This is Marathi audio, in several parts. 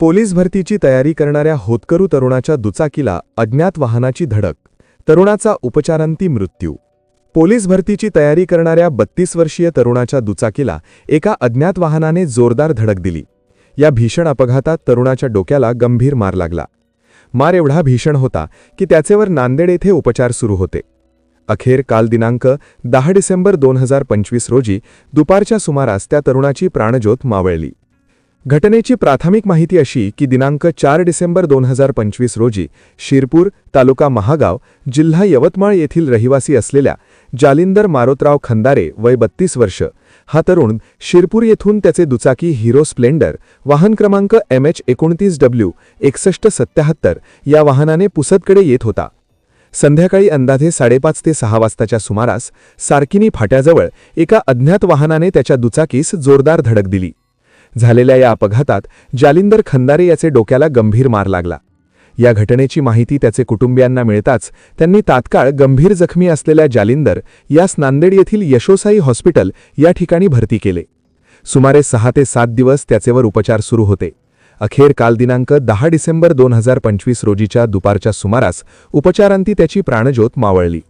पोलीस भरतीची तयारी करणाऱ्या होतकरू तरुणाच्या दुचाकीला अज्ञात वाहनाची धडक, तरुणाचा उपचारांती मृत्यू. पोलीस भरतीची तयारी करणाऱ्या 32 वर्षीय तरुणाच्या दुचाकीला एका अज्ञात वाहनाने जोरदार धडक दिली. या भीषण अपघातात तरुणाच्या डोक्याला गंभीर मार लागला. मार एवढा भीषण होता की त्याचेवर नांदेड येथे उपचार सुरू होते. अखेर काल दिनांक 10 डिसेंबर 2025 रोजी दुपारच्या सुमारास त्या तरुणाची प्राणज्योत मावळली. घटनेची प्राथमिक माहिती अशी की दिनांक 4 डिसेंबर 2025 रोजी शिरपूर, तालुका महागाव, जिल्हा यवतमाळ येथील रहिवासी असलेल्या जालिंदर मारोतराव खंदारे वय 32 वर्ष हा तरुण शिरपूर येथून त्याचे दुचाकी हिरो स्प्लेंडर वाहन क्रमांक MH29W 6177 या वाहनाने पुसदकडे येत होता. संध्याकाळी अंदाजे 5:30 ते 6 वाजताच्या सुमारास सारकिनी फाट्याजवळ एका अज्ञात वाहनाने त्याच्या दुचाकीस जोरदार धडक दिली. झालेल्या या अपघातात जालिंदर खंदारे याचे डोक्याला गंभीर मार लागला. या घटनेची माहिती त्याचे कुटुंबियांना मिळताच त्यांनी तात्काळ गंभीर जखमी असलेल्या जालिंदर यास नांदेड येथील यशोसाई हॉस्पिटल या ठिकाणी भरती केले. सुमारे 6 ते 7 दिवस त्याचेवर उपचार सुरू होते. अखेर काल दिनांक 10 डिसेंबर 2025 रोजीच्या दुपारच्या सुमारास उपचारांती त्याची प्राणज्योत मावळली.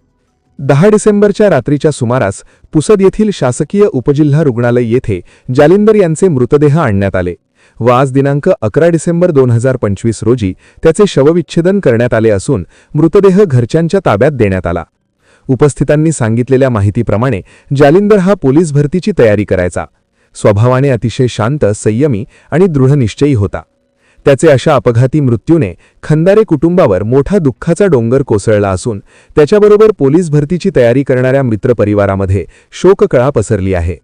10 डिसेंबरच्या रात्रीच्या सुमारास पुसद येथील शासकीय उपजिल्हा रुग्णालय येथे जालिंदर यांचे मृतदेह आणण्यात आले व आज दिनांक 11 डिसेंबर 2025 रोजी त्याचे शवविच्छेदन करण्यात आले असून मृतदेह घरच्यांच्या ताब्यात देण्यात आला. उपस्थितांनी सांगितलेल्या माहितीप्रमाणे जालिंदर हा पोलीस भरतीची तयारी करायचा. स्वभावाने अतिशय शांत, संयमी आणि दृढनिश्चयी होता. त्याचे अशा अपघाती मृत्यूने खंदारे कुटुंबावर मोठा दुःखाचा डोंगर कोसळला असून त्याच्याबरोबर पोलीस भरतीची तयारी करणाऱ्या मित्रपरिवारामध्ये शोककळा पसरली आहे.